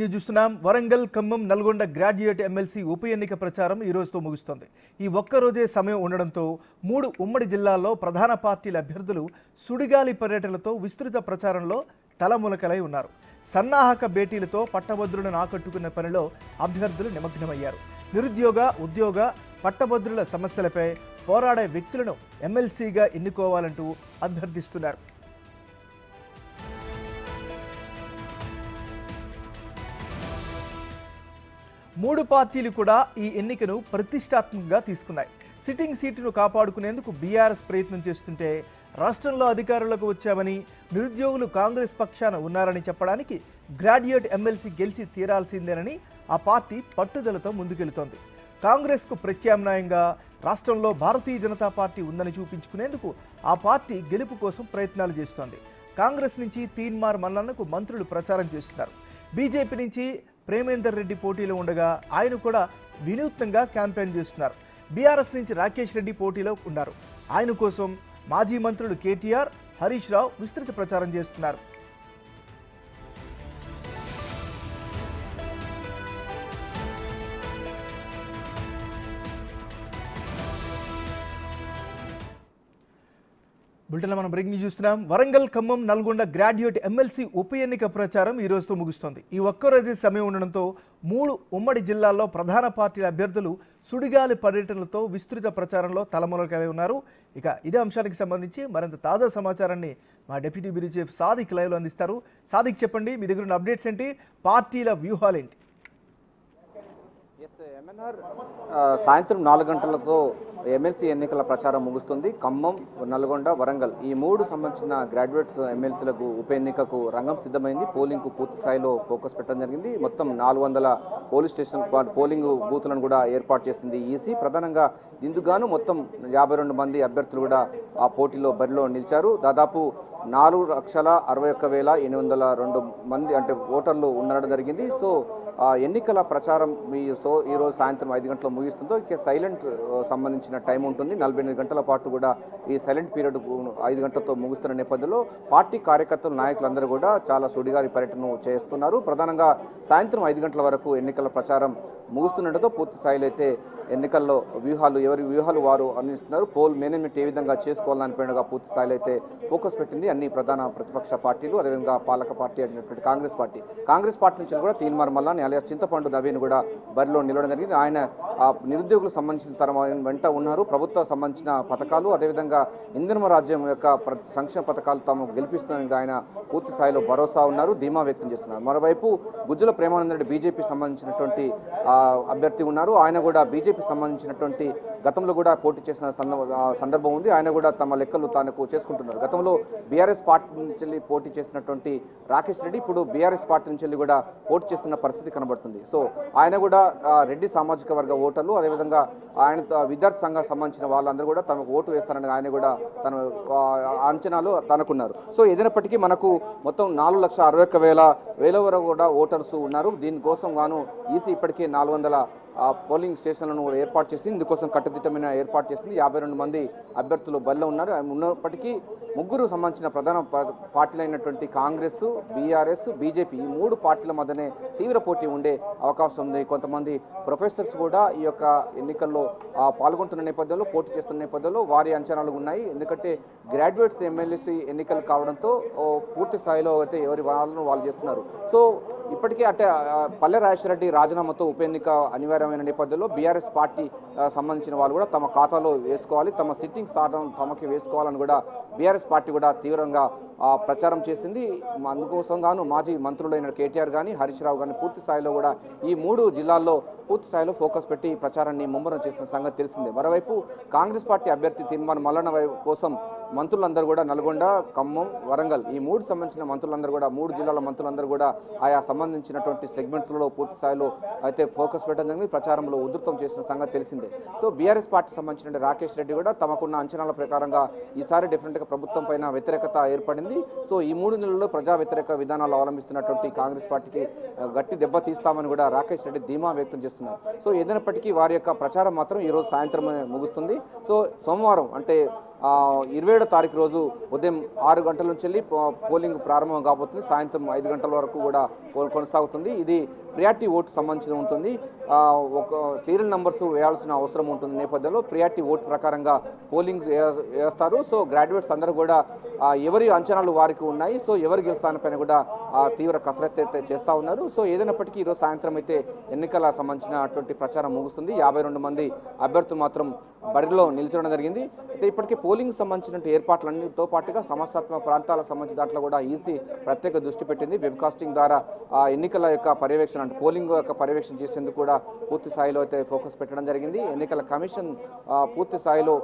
Breaking news చూస్తున్నాం. Warangal, Khammam, Nalgonda graduate MLC ఉప ఎన్నిక ప్రచారం ఈ రోజుతో ముగుస్తోంది. ఈ ఒక్కరోజే సమయం ఉండడంతో 3 ఉమ్మడి జిల్లాల్లో ప్రధాన పార్టీల అభ్యర్థులు సుడిగాలి పర్యటనలతో విస్తృత ప్రచారంలో తలమునకలై ఉన్నారు. సన్నాహక భేటీలతో పట్టభద్రులను ఆకట్టుకున్న పనిలో అభ్యర్థులు నిమగ్నమయ్యారు. నిరుద్యోగ, ఉద్యోగ, పట్టభద్రుల సమస్యలపై పోరాడే వ్యక్తులను ఎమ్మెల్సీగా ఎన్నుకోవాలంటూ అభ్యర్థిస్తున్నారు. మూడు పార్టీలు కూడా ఈ ఎన్నికను ప్రతిష్టాత్మకంగా తీసుకున్నాయి. సిట్టింగ్ సీటును కాపాడుకునేందుకు బీఆర్ఎస్ ప్రయత్నం చేస్తుంటే రాష్ట్రంలో అధికారంలోకి వచ్చామని, నిరుద్యోగులు కాంగ్రెస్ పక్షాన ఉన్నారని చెప్పడానికి గ్రాడ్యుయేట్ ఎమ్మెల్సీ గెలిచి తీరాల్సిందేనని ఆ పార్టీ పట్టుదలతో ముందుకెళ్తోంది. కాంగ్రెస్కు ప్రత్యామ్నాయంగా రాష్ట్రంలో భారతీయ జనతా పార్టీ ఉందని చూపించుకునేందుకు ఆ పార్టీ గెలుపు కోసం ప్రయత్నాలు చేస్తోంది. కాంగ్రెస్ నుంచి తీన్మార్ మల్లన్నకు మంత్రులు ప్రచారం చేస్తున్నారు. బీజేపీ నుంచి ప్రేమేందర్ రెడ్డి పోటీలో ఉండగా ఆయన కూడా వినూత్నంగా క్యాంపెయిన్ చేస్తున్నారు. బీఆర్ఎస్ నుంచి రాకేష్ రెడ్డి పోటీలో ఉన్నారు. ఆయన కోసం మాజీ మంత్రులు కేటీఆర్, హరీష్ రావు విస్తృత ప్రచారం చేస్తున్నారు. బులెటిన్లో మనం బ్రేకింగ్ న్యూస్ చూస్తున్నాం. వరంగల్, ఖమ్మం, నల్గొండ గ్రాడ్యుయేట్ ఎమ్మెల్సీ ఉప ఎన్నిక ప్రచారం ఈ రోజుతో ముగుస్తోంది. ఈ ఒక్కరోజే సమయం ఉండడంతో 3 ఉమ్మడి జిల్లాల్లో ప్రధాన పార్టీల అభ్యర్థులు సుడిగాలి పర్యటనలతో విస్తృత ప్రచారంలో తలమునకలై ఉన్నారు. ఇక ఇదే అంశానికి సంబంధించి మరింత తాజా సమాచారాన్ని మా డిప్యూటీ బ్యూరో చీఫ్ సాదిక్ లైవ్లో అందిస్తారు. సాదిక్, చెప్పండి, మీ దగ్గర ఉన్న అప్డేట్స్ ఏంటి, పార్టీల వ్యూహాలేంటి? సాయంత్రం 4 గంటలతో ఎమ్మెల్సీ ఎన్నికల ప్రచారం ముగుస్తుంది. ఖమ్మం, నల్గొండ, వరంగల్ ఈ 3 సంబంధించిన గ్రాడ్యుయేట్స్ ఎమ్మెల్సీలకు ఉప ఎన్నికకు రంగం సిద్ధమైంది. పోలింగ్కు పూర్తి స్థాయిలో ఫోకస్ పెట్టడం జరిగింది. మొత్తం 400 పోలీస్ స్టేషన్ పోలింగ్ బూతులను కూడా ఏర్పాటు చేసింది ఈసీ. ప్రధానంగా ఇందుకుగాను మొత్తం 52 మంది అభ్యర్థులు కూడా ఆ పోటీలో బరిలో నిలిచారు. దాదాపు 4,61,802 మంది అంటే ఓటర్లు ఉండడం జరిగింది. సో ఎన్నికల ప్రచారం ఈరోజు సాయంత్రం 5 గంటల ముగిస్తుందో ఇక సైలెంట్ సంబంధించిన టైం ఉంటుంది. 48 గంటల పాటు కూడా ఈ సైలెంట్ పీరియడ్ 5 గంటలతో ముగుస్తున్న నేపథ్యంలో పార్టీ కార్యకర్తలు, నాయకులందరూ కూడా చాలా సుడిగాలి పర్యటన చేస్తున్నారు. ప్రధానంగా సాయంత్రం 5 గంటల వరకు ఎన్నికల ప్రచారం ముగుస్తున్నట్టుతో పూర్తి స్థాయిలో అయితే ఎన్నికల్లో ఎవరి వ్యూహాలు వారు అందిస్తున్నారు. పోల్ మేనేజ్మెంట్ ఏ విధంగా చేసుకోవాలని పైనగా పూర్తి స్థాయిలో అయితే ఫోకస్ పెట్టింది అన్ని ప్రధాన ప్రతిపక్ష పార్టీలు. అదేవిధంగా పాలక పార్టీ అయినటువంటి కాంగ్రెస్ పార్టీ నుంచి కూడా తీన్మార్ మల్లాని అలియాస్ చింతపండు నవీన్ కూడా బరిలో నిలవడం జరిగింది. ఆయన నిరుద్యోగులకు సంబంధించిన వెంట ఉన్నారు. ప్రభుత్వం సంబంధించిన పథకాలు, అదేవిధంగా ఇంధన రాజ్యం యొక్క సంక్షేమ పథకాలు తాము గెలిపిస్తున్నారని ఆయన పూర్తి స్థాయిలో భరోసా ఉన్నారు, ధీమా వ్యక్తం చేస్తున్నారు. మరోవైపు గుజ్జల ప్రేమానంద రెడ్డి బీజేపీ సంబంధించినటువంటి అభ్యర్థి ఉన్నారు. ఆయన కూడా బీజేపీ సంబంధించినటువంటి గతంలో కూడా పోటీ చేసిన సందర్భం ఉంది. ఆయన కూడా తమ లెక్కలు తాను చేసుకుంటున్నారు. గతంలో బీఆర్ఎస్ పార్టీ నుంచి పోటీ చేసినటువంటి రాకేష్ రెడ్డి ఇప్పుడు బీఆర్ఎస్ పార్టీ నుంచి కూడా పోటీ చేస్తున్న పరిస్థితి కనబడుతుంది. సో ఆయన కూడా రెడ్డి సామాజిక వర్గ ఓటర్లు, అదేవిధంగా ఆయన విద్యార్థి సంఘానికి సంబంధించిన వాళ్ళందరూ కూడా తమకు ఓటు వేస్తారని ఆయన కూడా తన అంచనాలు తనకున్నారు. సో ఏదైనప్పటికీ మనకు మొత్తం 4,61,000 వరకు కూడా ఓటర్స్ ఉన్నారు. దీనికోసం గాను ఈసీ ఇప్పటికే 400 పోలింగ్ స్టేషన్లను కూడా ఏర్పాటు చేసింది. ఇందుకోసం కట్టుదిట్టమైన ఏర్పాటు చేసింది. 52 మంది అభ్యర్థులు బరిలో ఉన్నారు. ఉన్నప్పటికీ 3 సంబంధించిన ప్రధాన పార్టీలు అయినటువంటి కాంగ్రెస్, బీఆర్ఎస్, బీజేపీ ఈ 3 పార్టీల మధ్యనే తీవ్ర పోటీ ఉండే అవకాశం ఉంది. కొంతమంది ప్రొఫెసర్స్ కూడా ఈ యొక్క ఎన్నికల్లో పాల్గొంటున్న నేపథ్యంలో, పోటీ చేస్తున్న నేపథ్యంలో వారి అంచనాలు ఉన్నాయి. ఎందుకంటే గ్రాడ్యుయేట్స్ ఎమ్మెల్యేసీ ఎన్నికలు కావడంతో పూర్తి స్థాయిలో అయితే ఎవరి వాళ్ళను వాళ్ళు చేస్తున్నారు. సో ఇప్పటికే అంటే పల్లె రాజేశ్వర రెడ్డి రాజీనామాతో ఉప ఎన్నిక అనివార్యమైన నేపథ్యంలో బీఆర్ఎస్ పార్టీ సంబంధించిన వాళ్ళు కూడా తమ ఖాతాలో వేసుకోవాలి, తమ సిట్టింగ్ స్థానం తమకి వేసుకోవాలని కూడా బీఆర్ఎస్ పార్టీ కూడా తీవ్రంగా ప్రచారం చేసింది. అందుకోసం గాను మాజీ మంత్రులైన కేటీఆర్ కానీ, హరీష్ రావు కానీ పూర్తి స్థాయిలో కూడా ఈ 3 జిల్లాల్లో పూర్తి స్థాయిలో ఫోకస్ పెట్టి ప్రచారాన్ని ముమ్మరం చేసిన సంగతి తెలిసిందే. మరోవైపు కాంగ్రెస్ పార్టీ అభ్యర్థి తీన్మార్ మల్లన్న కోసం మంత్రులందరూ కూడా నల్గొండ, ఖమ్మం, వరంగల్ ఈ 3 సంబంధించిన మంత్రులందరూ కూడా 3 జిల్లాల మంత్రులందరూ కూడా ఆయా సంబంధించినటువంటి సెగ్మెంట్స్లో పూర్తి స్థాయిలో అయితే ఫోకస్ పెట్టడం జరిగింది. ప్రచారంలో ఉధృతం చేసిన సంగతి తెలిసిందే. సో బీఆర్ఎస్ పార్టీ సంబంధించిన రాకేష్ రెడ్డి కూడా తమకున్న అంచనాల ప్రకారంగా ఈసారి డెఫినెట్గా ప్రభుత్వం పైన వ్యతిరేకత ఏర్పడింది. సో ఈ 3 నెలల్లో ప్రజా వ్యతిరేక విధానాలు అవలంబిస్తున్నటువంటి కాంగ్రెస్ పార్టీకి గట్టి దెబ్బ తీస్తామని కూడా రాకేష్ రెడ్డి ధీమా వ్యక్తం చేస్తున్నారు. సో ఏదైనప్పటికీ వారి యొక్క ప్రచారం మాత్రం ఈరోజు సాయంత్రం ముగుస్తుంది. సో సోమవారం అంటే 27వ తారీఖు రోజు ఉదయం 6 గంటల నుంచి వెళ్ళి పోలింగ్ ప్రారంభం కాబోతుంది. సాయంత్రం 5 గంటల వరకు కూడా కొనసాగుతుంది. ఇది ప్రియారిటీ ఓటు సంబంధించి ఉంటుంది. ఒక సీరియల్ నంబర్స్ వేయాల్సిన అవసరం ఉంటుంది నేపథ్యంలో ప్రియారిటీ ఓటు ప్రకారంగా పోలింగ్ వేస్తారు. సో గ్రాడ్యుయేట్స్ అందరూ కూడా ఎవరి అంచనాలు వారికి ఉన్నాయి. సో ఎవరు గెలుస్తానపైన కూడా తీవ్ర కసరత్తు అయితే చేస్తూ ఉన్నారు. సో ఏదైనప్పటికీ ఈరోజు సాయంత్రం అయితే ఎన్నికల సంబంధించినటువంటి ప్రచారం ముగుస్తుంది. 52 మంది అభ్యర్థులు మాత్రం బరిలో నిలిచడం జరిగింది. అయితే ఇప్పటికే పోలింగ్ సంబంధించిన ఏర్పాట్లన్నిటితో పాటుగా సమస్యాత్మక ప్రాంతాలకు సంబంధించిన దాంట్లో కూడా ఈసీ ప్రత్యేక దృష్టి పెట్టింది. వెబ్కాస్టింగ్ ద్వారా ఎన్నికల యొక్క పర్యవేక్షణ అంటే పోలింగ్ యొక్క పర్యవేక్షణ చేసేందుకు కూడా పూర్తి స్థాయిలో అయితే ఫోకస్ పెట్టడం జరిగింది. ఎన్నికల కమిషన్ పూర్తి స్థాయిలో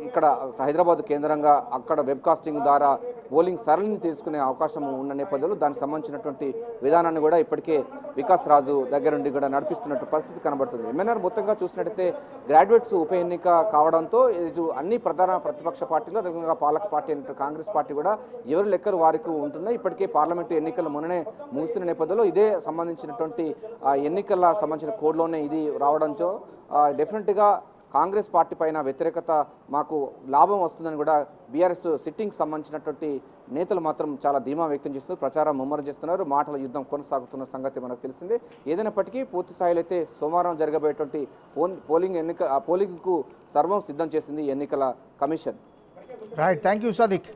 ఇక్కడ హైదరాబాద్ కేంద్రంగా అక్కడ వెబ్కాస్టింగ్ ద్వారా పోలింగ్ సరళిని తీసుకునే అవకాశం ఉన్న నేపథ్యంలో దానికి సంబంధించినటువంటి విధానాన్ని కూడా ఇప్పటికే వికాస్ రాజు దగ్గర నుండి కూడా నడిపిస్తున్నట్టు పరిస్థితి కనబడుతుంది. ఎంఎన్ఆర్ మొత్తంగా చూసినట్టయితే గ్రాడ్యుయేట్స్ ఉప ఎన్నిక కావడంతో ఇది అన్ని ప్రధాన ప్రతిపక్ష పార్టీలు అదేవిధంగా పాలక పార్టీ అయినట్టు కాంగ్రెస్ పార్టీ కూడా ఎవరి లెక్కలు వారికి ఉంటున్నాయి. ఇప్పటికే పార్లమెంటు ఎన్నికలు మొన్ననే ముగుస్తున్న నేపథ్యంలో ఇదే సంబంధించినటువంటి ఎన్నికల సంబంధించిన కోడ్లోనే ఇది రావడంతో డెఫినెట్గా కాంగ్రెస్ పార్టీ పైన వ్యతిరేకత మాకు లాభం వస్తుందని కూడా బీఆర్ఎస్ సిట్టింగ్ సంబంధించినటువంటి నేతలు మాత్రం చాలా ధీమా వ్యక్తం చేస్తూ ప్రచారం ముమ్మరం చేస్తున్నారు. మాటల యుద్ధం కొనసాగుతున్న సంగతి మనకు తెలిసిందే. ఏదైనప్పటికీ పూర్తి స్థాయిలో అయితే సోమవారం జరగబోయేటువంటి పోలింగ్కు సర్వం సిద్ధం చేసింది ఎన్నికల commission. Right, thank you Sadiq.